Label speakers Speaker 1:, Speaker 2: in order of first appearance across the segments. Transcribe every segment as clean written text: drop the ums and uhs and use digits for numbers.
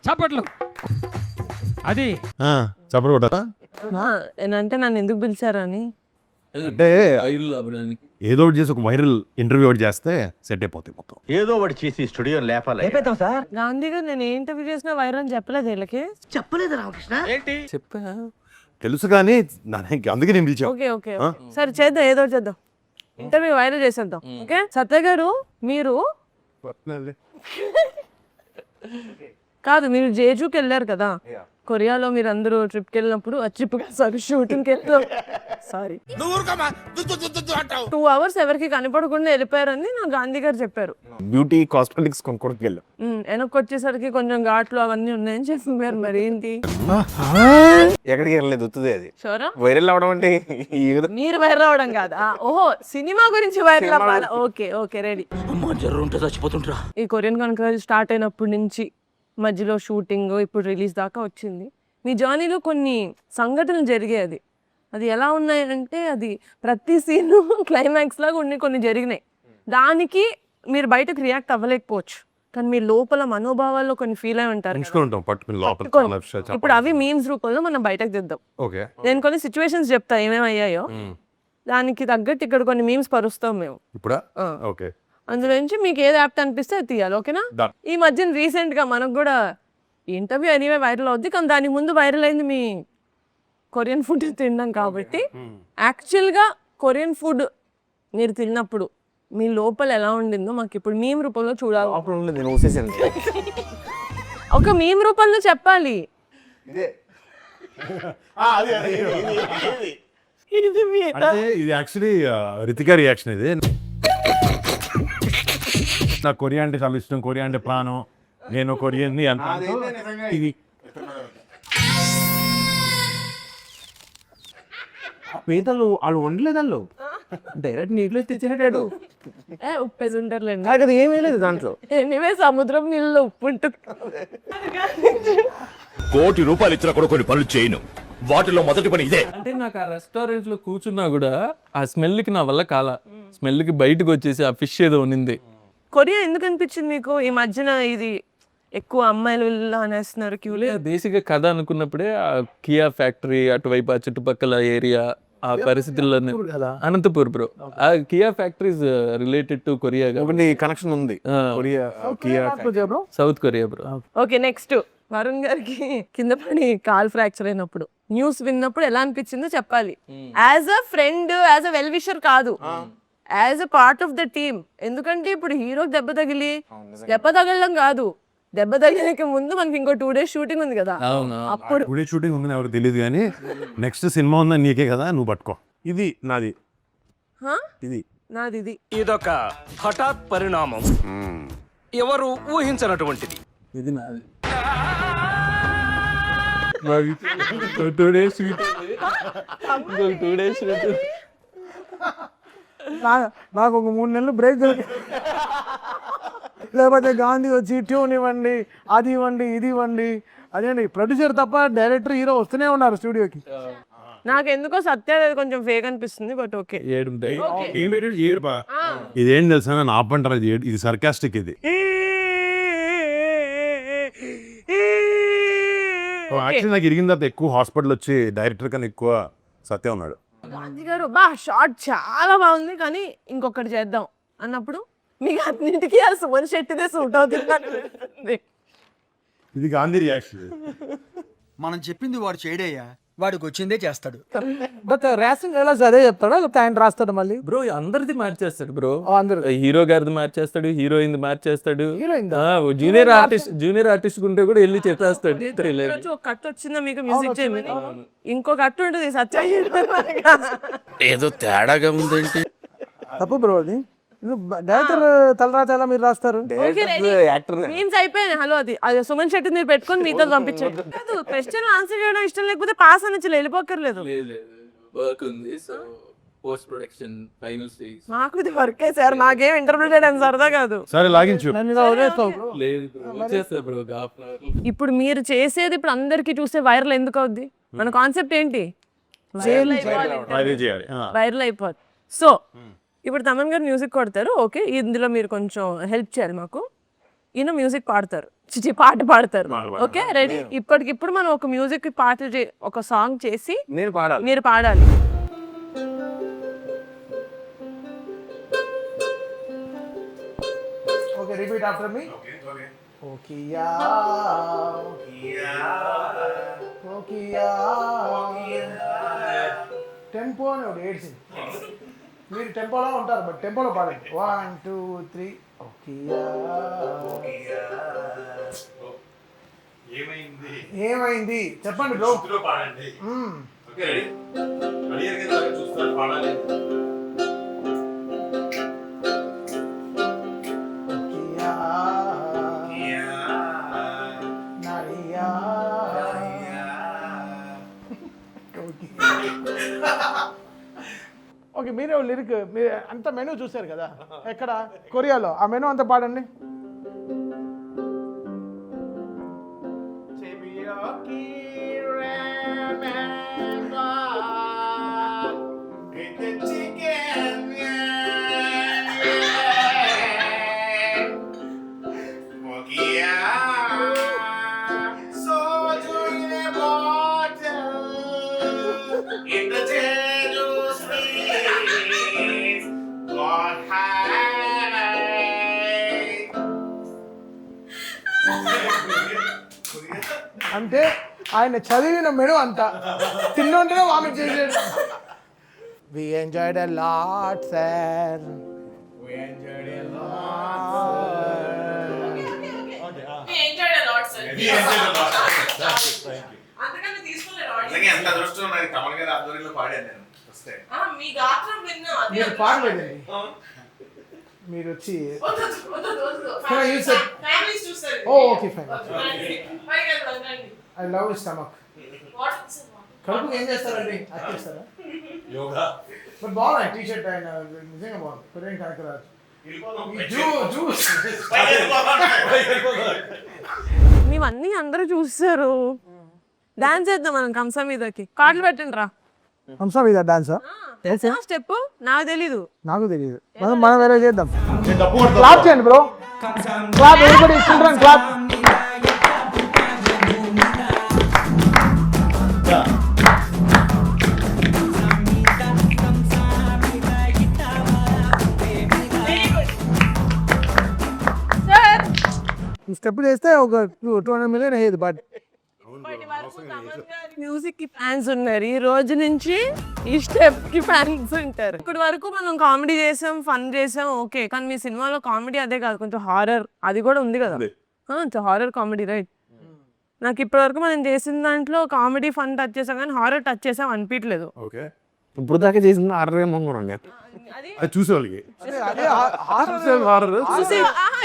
Speaker 1: చప్పట్లు. అది
Speaker 2: చప్పట్లు కొట్టారా?
Speaker 3: అంటే నన్ను ఎందుకు పిలిచారని
Speaker 2: అంటే ఏదో ఒకటి చేసి ఒక వైరల్ ఇంటర్వ్యూ ఒకటి చేస్తే సెట్ అయిపోతాయి మొత్తం.
Speaker 4: ఏదో ఒకటి చేసి స్టూడియో లేపాలి.
Speaker 3: గాంధీ గారు నేను ఏ ఇంటర్వ్యూ చేసినా వైరల్ అని చెప్పలేదు వీళ్ళకి.
Speaker 5: చెప్పలేదు రామకృష్ణ.
Speaker 1: చెప్పా.
Speaker 2: తెలుసు కానీ అందుకే నేను పిలిచాను.
Speaker 3: ఓకే ఓకే సరే చేద్దాం, ఏదో ఒకటి చేద్దాం, ఇంటర్వ్యూ వైరల్ చేసేద్దాం. ఓకే సత్య గారు, మీరు కాదు, మీరు జేజూకి వెళ్ళారు కదా, కొరియాలో మీరు అందరూ ట్రిప్కి వెళ్ళినప్పుడు, షూటింగ్కి వెళ్ళాం, సారీ 2 hours ఎవరికి కనపడకుండా వెళ్ళిపోయారని నాకు గాంధీ గారు చెప్పారు.
Speaker 2: బ్యూటీ కాస్మెటిక్స్ కొనుక్కోడానికి వెళ్ళాం.
Speaker 3: వెనక్కి వచ్చేసరికి కొంచెం ఘాట్లు అవన్నీ ఉన్నాయని చెప్పారు. మరి ఏంటి?
Speaker 2: ఎక్కడికి వెళ్ళలేదు, వస్తుంది అది
Speaker 3: షోరా
Speaker 2: వైరల్ అవడం అంటే
Speaker 3: మీరు వైరల్ అవడం కాదా? ఓహో, సినిమా గురించి వైరల్ అవ్వాలి. Okay okay ready. ఈ కొరియన్ కనుక స్టార్ట్ అయినప్పటి నుంచి మధ్యలో షూటింగ్, ఇప్పుడు రిలీజ్ దాకా వచ్చింది. మీ జర్నీలో కొన్ని సంఘటనలు జరిగాయి. అది ఎలా ఉన్నాయంటే, అది ప్రతి సీన్ క్లైమాక్స్ లాగా కొన్ని జరిగినాయి. దానికి మీరు బయటకు రియాక్ట్ అవ్వలేకపోవచ్చు, కానీ మీ లోపల మనోభావాల్లో కొన్ని ఫీల్ అయి ఉంటారు. ఇప్పుడు అవి మీమ్స్ రూపంలో మనం బయటకు తెద్దాం. నేను కొన్ని సిచ్యువేషన్స్ చెప్తా ఏమేమయ్యాయో, దానికి తగ్గట్టు ఇక్కడ కొన్ని మీమ్స్ పరుస్తాం మేము.
Speaker 2: ఇప్పుడు
Speaker 3: అందులో నుంచి మీకు ఏది యాప్ట్ అనిపిస్తే అది తీయాలి. ఓకేనా? ఈ మధ్యన రీసెంట్ గా మనకు కూడా ఇంటర్వ్యూ ఎనీవే వైరల్ అవుద్ది, కానీ దానికి ముందు వైరల్ అయింది మీ కొరియన్ ఫుడ్ తినడం. కాబట్టి యాక్చువల్గా కొరియన్ ఫుడ్ మీరు తిన్నప్పుడు మీ లోపల ఎలా ఉండిందో మాకు ఇప్పుడు మీమ్ రూపంలో చూడాలి. ఒక మీమ్ రూపంలో చెప్పాలి.
Speaker 2: ఇది యాక్చువల్లీ రితికా రియాక్షన్. ఇది నాకు కొరియా అంటే చాలా ఇష్టం, కొరియా అంటే ప్రాణం, నేను కొరియన్ ఇది
Speaker 1: పీతలు వాళ్ళు వండలేదు, వాళ్ళు డైరెక్ట్ నీటిలో తెచ్చినట్టాడు.
Speaker 3: ఉప్పేసి ఉంటారులేండి,
Speaker 1: అది ఏమీ లేదు దాంట్లో.
Speaker 3: ఎనీవే సముద్రం నీళ్ళలో ఉప్పు ఉంటుంది.
Speaker 4: ₹1,00,00,000 ఇచ్చినా కూడా కొన్ని పనులు చేయను. వాటిలో మొదటి పని ఇదే.
Speaker 1: అంటే నాకు ఆ రెస్టారెంట్ లో కూర్చున్నా కూడా ఆ స్మెల్ కి నా వల్ల కాల, స్మెల్ కి బయటకు వచ్చేసి ఆ ఫిష్ ఏదో ఉన్నింది.
Speaker 3: కొరియా ఎందుకు అనిపించింది మీకు ఈ మధ్యన? ఇది ఎక్కువ అమ్మాయిలు అనేస్తున్నారు క్యూలే.
Speaker 1: బేసిక్ గా కథ అనుకున్నప్పుడే ఆ కియా ఫ్యాక్టరీ అటువైపు ఆ చుట్టుపక్కల ఏరియా ఆ పరిస్థితుల్లో అనంతపూర్ బ్రో. ఆ Kia factories related to Korea
Speaker 2: connection ఉంది.
Speaker 1: South Korea bro.
Speaker 3: Okay next, Varun గారికి కింద పడి కాల్ ఫ్రాక్చర్ అయినప్పుడు న్యూస్ విన్నప్పుడు ఎలా అనిపించిందో చెప్పాలి. As a friend, as a well wisher కాదు, as a part of the team. ఎందుకంటే ఇప్పుడు హీరోకి దెబ్బ తగలడం కాదు, దెబ్బ తగిలక ముందు మనకి ఇంకో 2 days షూటింగ్ ఉంది కదా. అప్పుడు
Speaker 2: 2 days షూటింగ్ ఉందని ఎవరికి తెలియదు, కానీ నెక్స్ట్ సినిమా ఉందని నీకే కదా, నువ్వు పట్టుకో. ఇది నాది,
Speaker 3: నాది.
Speaker 6: ఇదొక హఠాత్ పరిణామం, ఎవరు ఊహించినటువంటిది.
Speaker 1: ఇది నాది. 2 days
Speaker 7: నాకు ఒక 3 నెలలు బ్రేక్ దొరికి, లేకపోతే గాంధీ వచ్చి ట్యూన్ ఇవ్వండి, అది ఇవ్వండి, ఇది ఇవ్వండి. అదేండి ప్రొడ్యూసర్ తప్ప డైరెక్టర్, హీరో వస్తూనే ఉన్నారు స్టూడియోకి.
Speaker 3: నాకు ఎందుకో సత్య కొంచెం ఫేక్ అనిపిస్తుంది, బట్ ఓకే.
Speaker 2: ఇదేం తెలుసా, నేను ఆపంటారు, ఇది సర్కాస్టిక్. ఇది యాక్చువల్లీ నాకు ఇరిగిన తర్వాత ఎక్కువ హాస్పిటల్ వచ్చి డైరెక్టర్ కన్నా ఎక్కువ సత్య ఉన్నాడు.
Speaker 3: గాంధీ గారు షార్ట్ చాలా బాగుంది, కానీ ఇంకొకటి చేద్దాం అన్నప్పుడు మీకు అన్నింటికి ఆ సుమన్ శెట్టిదే సూట్ అవుతుంది.
Speaker 2: ఇది గాంధీ రియాక్షన్.
Speaker 5: మనం చెప్పింది వాడు చేయడయ్యా, వాడికి వచ్చిందే చేస్తాడు.
Speaker 7: బట్ రేసింగ్ ఎలా అదే చెప్తాడా, లేకపోతే ఆయన రాస్తాడు మళ్ళీ?
Speaker 1: బ్రో అందరిది మార్చేస్తాడు బ్రో.
Speaker 7: అందరు
Speaker 1: హీరో గారిది మార్చేస్తాడు, హీరోయిన్ మార్చేస్తాడు, జూనియర్ ఆర్టిస్ట్ ఉంటే కూడా వెళ్ళి చెప్పేస్తాడు.
Speaker 3: ఒక కట్ వచ్చిందా మీకు మ్యూజిక్ చేయమని? ఇంకో కట్ ఉంటుంది సత్య.
Speaker 6: ఏదో తేడాగా ఉందేంటి?
Speaker 7: తప్పు బ్రో అది. డైరెక్టర్ తలరాత ఎలా మీరు రాస్తారు?
Speaker 3: మీమ్స్ అయిపోయాయి. హలో, అది సుమన్ శెట్టి మీరు పెట్టుకొని మీతో పంపించండి. క్వశ్చన్ ఆన్సర్ చేయడం ఇష్టం లేకపోతే పాస్ అని వెళ్ళిపోకర్లేదు. మాకు ఇది వర్క్ సార్, మాకేం ఇంటర్వ్యూ చేయడం సరదా కాదు.
Speaker 2: సరే లాగించు.
Speaker 3: ఇప్పుడు మీరు చేసేది ఇప్పుడు అందరికి చూస్తే వైరల్ ఎందుకు అవుద్ది? మన కాన్సెప్ట్ ఏంటి? వైరల్ అయిపోద్ది. సో ఇప్పుడు తమన్ గారు మ్యూజిక్ కొడతారు, ఓకే, ఇందులో మీరు కొంచెం హెల్ప్ చేయాలి మాకు. ఈయన మ్యూజిక్ పాడతారు, పాట పాడతారు. Okay ready? ఇప్పటికిప్పుడు మనం ఒక మ్యూజిక్ పాటలు ఒక సాంగ్ చేసి
Speaker 1: నేను పాడాలి.
Speaker 3: మీరు పాడాలి.
Speaker 7: ఓకే రిపీట్ ఆఫ్టర్ మీ. ఓకియా ఓకియా టెంపో అని ఒకటి ఏడ్చింది. మీరు టెంపోలో ఉంటారు, బట్ టెంపోలో పాడండి. 1 2 3 ఓకియా. ఏమైంది చెప్పండి బ్రో. ఓకే మీరే లిరిక్, మీరు అంత మెనూ చూసారు కదా ఎక్కడ కొరియాలో, ఆ మెనూ అంతా పాడండి. అంటే ఆయన చదివిన మెను అంతా తిన్నుంటేనే వామిట్ చేసాడు. We enjoyed a lot, sir. We enjoyed a lot.
Speaker 3: అందుకని తీసుకోలేదు
Speaker 8: ఎంత అదృష్టం నాకు కమల్ గారి ఆధ్వర్యంలో పాడాను నేను వస్తే.
Speaker 3: మీ గాత్రం విన్నా
Speaker 7: మీరు పాడలేదండి, మీరు వచ్చి okay fine. I love stomach. కడుపుకి ఏం చేస్తారండి? చేస్తారా
Speaker 8: యోగా.
Speaker 7: బట్ బాగున్నాయి టీ షర్ట్, ఆయన నిజంగా బాగుంది. కొరియన్ కనకరాజు
Speaker 3: మేమన్నీ అందరూ చూస్తారు. డాన్స్ చేద్దాం మనం కంసా మీదకి. కార్డులు పెట్టండి రా.
Speaker 7: హంసా మీద డాన్సా?
Speaker 3: స్టెప్ నాకు తెలీదు.
Speaker 7: నాకు తెలియదు, మనం వేరే చేద్దాం. క్లాప్ చేయండి bro, clap everybody, children clap. Step చేస్తే ఒక 200 మిలియన్ అయ్యేది. బట్
Speaker 3: మ్యూజిక్ కి ఫ్యాన్స్ ఉన్నారు, ఈ రోజు నుంచి ఈ స్టెప్ కి ఫ్యాన్స్ ఉంటారు. ఇప్పటి వరకు మనం కామెడీ చేసాం, ఫన్ చేసాం, ఓకే. కానీ మీ సినిమాలో కామెడీ అదే కాదు, కొంచెం హారర్ అది కూడా ఉంది కదా. Horror comedy right. నాకు ఇప్పటి వరకు మనం చేసిన దాంట్లో కామెడీ ఫన్ టచ్ చేసాం కానీ హారర్ టచ్ చేసాం అనిపించలేదు.
Speaker 2: ఓకే
Speaker 1: ఇప్పుడు దాకా చేసింది ఆర్రేమో
Speaker 2: అది చూసే వాళ్ళకి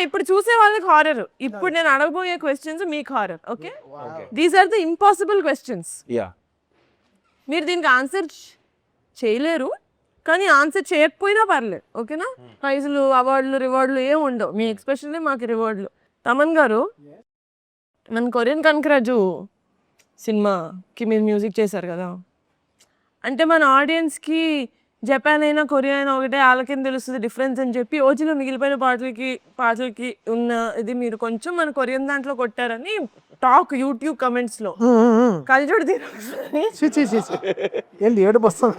Speaker 3: ఇప్పుడు చూసే వాళ్ళకి హారర్. ఇప్పుడు నేను అడగబోయే క్వశ్చన్స్ మీకు horror. Okay, these are the impossible questions.
Speaker 1: Yeah,
Speaker 3: మీరు దీనికి ఆన్సర్ చేయలేరు, కానీ ఆన్సర్ చేయకపోయినా పర్లేదు. ఓకేనా? ప్రైజులు, అవార్డులు, రివార్డులు ఏం ఉండవు. మీ ఎక్స్ప్రెషన్లే మాకు రివార్డులు. తమన్ గారు, మన కొరియన్ కనకరాజు సినిమాకి మీరు మ్యూజిక్ చేశారు కదా, అంటే మన ఆడియన్స్కి జపాన్ అయినా కొరియా అయినా ఒకటే, వాళ్ళకేం తెలుస్తుంది డిఫరెన్స్ అని చెప్పి ఓజీలో మిగిలిపోయిన పాటలకి ఉన్న ఇది మీరు కొంచెం మన కొరియన్ దాంట్లో కొట్టారని టాక్ యూట్యూబ్ కమెంట్స్ లో. కలిజోడు
Speaker 7: ఏంటి ఏడు వస్తుంది?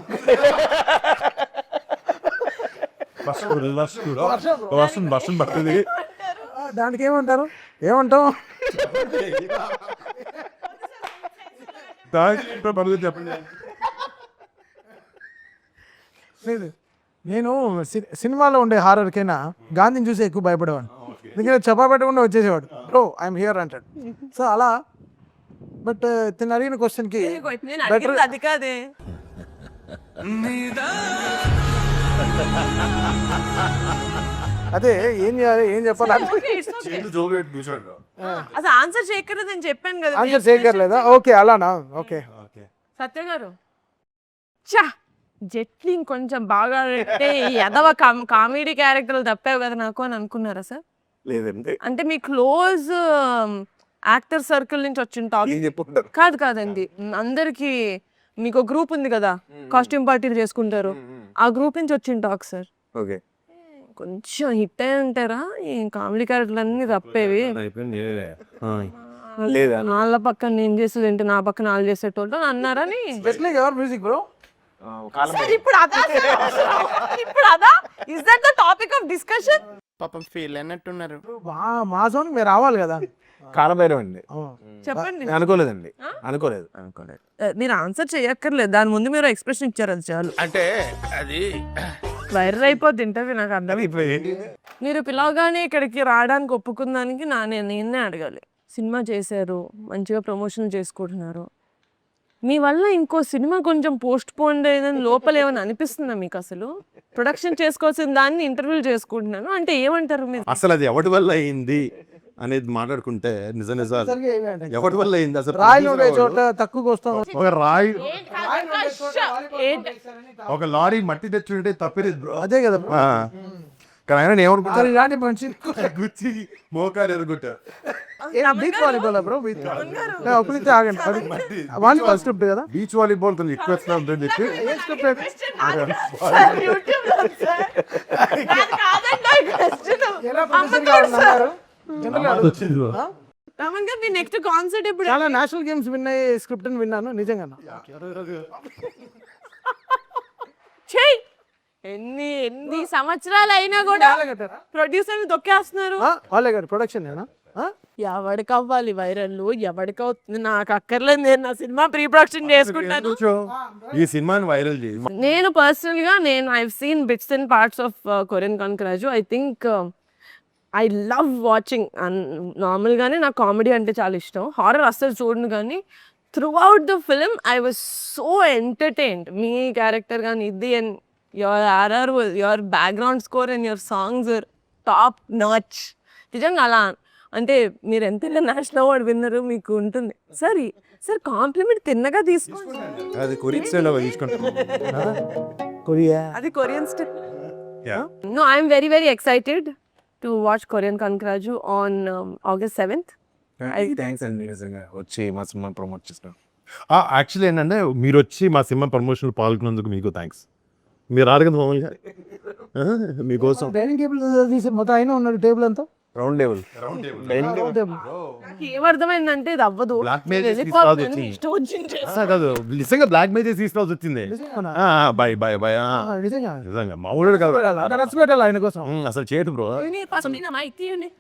Speaker 2: వర్షం పడుతుంది.
Speaker 7: దానికి ఏమంటారు? ఏమంటాం?
Speaker 2: చెప్పండి.
Speaker 7: లేదు, నేను సినిమాలో ఉండే హారర్కైనా గాంధీని చూసి ఎక్కువ భయపడేవాడు. ఎందుకంటే చెప్పా పెట్టకుండా వచ్చేసేవాడు, బ్రో ఐఎమ్ హియర్ అంటాడు. సో అలా. బట్ తిని అడిగిన క్వశ్చన్కి
Speaker 3: అది కాదే,
Speaker 7: అదే ఏం చేయాలి, ఏం చెప్పాలి,
Speaker 3: అసలు ఆన్సర్ చేయక్కర్లేదు అని చెప్పాను కదా.
Speaker 7: ఆన్సర్ చేయక్కర్లేదా? ఓకే అలానా? ఓకే.
Speaker 3: సత్య గారు, చా జెట్లీ కొంచెం బాగా పెట్టే ఎదవ కామెడీ క్యారెక్టర్లు తప్పావు కదా నాకు అని అనుకున్నారా సార్?
Speaker 1: లేదండి,
Speaker 3: అంటే మీ క్లోజ్ యాక్టర్ సర్కిల్ నుంచి వచ్చిన టాక్ కాదండి. అందరికి మీకు గ్రూప్ ఉంది కదా, కాస్ట్యూమ్ పార్టీలు చేసుకుంటారు, ఆ గ్రూప్ నుంచి వచ్చిన టాక్ సార్.
Speaker 1: ఓకే,
Speaker 3: కొంచెం హిట్ అయి ఉంటారా ఈ కామెడీ క్యారెక్టర్లు అన్ని తప్పేవి. వాళ్ళ పక్కన నేను చేసేది ఏంటి, నా పక్కన వాళ్ళు చేసేటోళ్ళు అన్నారని.
Speaker 7: Just like your music bro.
Speaker 3: Sir ఇప్పుడు అదా ఇప్పుడు అదా is that the topic of discussion?
Speaker 6: పాపం ఫీల్ అన్నట్టున్నారు.
Speaker 7: మా జోన్ మీరు రావాలి కదా.
Speaker 2: కాలభైరవ్ అండి.
Speaker 3: చెప్పండి.
Speaker 2: అనుకోలేదండి, అనుకోలేదు.
Speaker 3: మీరు ఆన్సర్ చేయక్కర్లేదు, దాని ముందు మీరు ఎక్స్ప్రెషన్ ఇచ్చారు, అది చాలు.
Speaker 6: అంటే అది
Speaker 3: వైరల్ అయిపోద్ది ఇంటర్వ్యూ, నాకు అర్థమైపోయింది. మీరు పిలవగానే ఇక్కడికి రావడానికి ఒప్పుకుందానికి నేనే అడగాలి. సినిమా చేశారు, మంచిగా ప్రమోషన్ చేసుకుంటున్నారు, మీ వల్ల ఇంకో సినిమా కొంచెం పోస్ట్ పోన్ అయ్యిందని లోపల ఏమైనా అనిపిస్తుందా మీకు? అసలు ప్రొడక్షన్ చేసుకోవాల్సిన దాన్ని ఇంటర్వ్యూలు చేసుకుంటున్నాను అంటే ఏమంటారు మీరు?
Speaker 2: అసలు అది ఎవరి వల్ల అయింది అనేది మాట్లాడుకుంటే నిజం ఎవరి వల్ల అయింది అసలు?
Speaker 7: రాయిలు ఉండే చోట తక్కువకి వస్తాం.
Speaker 2: ఒక రాయి, ఒక లారీ మట్టి తెచ్చుంటే తప్పేది బ్రో.
Speaker 7: అదే కదా.
Speaker 2: కానీ ఆయన ఏమనుకుంటారు,
Speaker 7: ఇలాంటి మంచి
Speaker 2: గుచ్చి మోకాలు ఎరుగుంటారు.
Speaker 7: బీచ్ వాలీబాల్ బ్రో, బీచ్ ఒక నుంచి ఆగండి. వాలీబాల్ స్క్రిప్ట్ కదా,
Speaker 2: బీచ్ వాలీబాల్ కొంచెం ఎక్కువ వస్తుందని చెప్పి
Speaker 3: నెక్స్ట్ కాన్సర్ట్ ఇప్పుడు
Speaker 7: చాలా నేషనల్ గేమ్స్ విన్ అయ్యే స్క్రిప్ట్ అని విన్నాను, నిజంగా.
Speaker 3: చెయ్ ఎన్ని ఎన్ని సంవత్సరాలు అయినా కూడా ప్రొడ్యూసర్ తొక్కేస్తున్నారు.
Speaker 7: వాళ్ళే గారు ప్రొడక్షన్
Speaker 3: ఎవరికి అవ్వాలి వైరల్, ఎవరికి అవుతుంది నాకు అక్కర్లేదు, నేను నా సినిమా ప్రీ ప్రొడక్షన్ చేసుకుంటాను.
Speaker 2: ఈ సినిమాని వైరల్ చేసి
Speaker 3: నేను పర్సనల్ గా I seen bits and parts of Korean కాంక్రాజు. I think I love watching. Normal గానే నాకు కామెడీ అంటే చాలా ఇష్టం, హారర్ అస్సలు చూడను, కానీ throughout the film I was so entertained. మీ క్యారెక్టర్ కానీ ఇది and your RR, your background score and your songs are top notch. నిజంగా అలా అంటే మీరు ఎంత నేషనల్ అవార్డు విన్నరు మీకు ఉంటుంది. సరే సార్ కాంప్లిమెంట్ తిన్నగా తీసుకోండి,
Speaker 2: అది కొరియన్ స్టైల్ తీసుకుంటాం.
Speaker 7: కొరియా
Speaker 3: అది Korean style. No, I am very very excited to watch Korean Kankraju on August 7th.
Speaker 2: Thanks అండి, నిజంగా వచ్చి మా సినిమా ప్రమోట్ చేస్తాం. యాక్చువల్లీ ఏంటంటే మీరు వచ్చి మా సినిమా ప్రమోషన్లో పాల్గొన్నందుకు మీకు థ్యాంక్స్. మీరు రారు కదా మామూలుగా, మీకోసం
Speaker 7: డైనింగ్ టేబుల్ తీసి మొత్తం అయినా ఉన్నాడు. టేబుల్ అంతా
Speaker 2: రౌండ్ టేబుల్.
Speaker 3: నాకు ఏమర్థమైందంటే ఇది అవ్వదు,
Speaker 2: బ్లాక్ మెయిల్ కాదు, నిజంగా బ్లాక్ మెయిల్ చేసి తీసుకోవాల్సి వచ్చింది. బై బై బై
Speaker 7: నిజంగా
Speaker 2: నిజంగా మామూలు కాదు,
Speaker 7: నచ్చ పెట్టాలి ఆయన కోసం.
Speaker 2: అసలు చేయటం bro.
Speaker 3: Ini pas ini nama itu nih.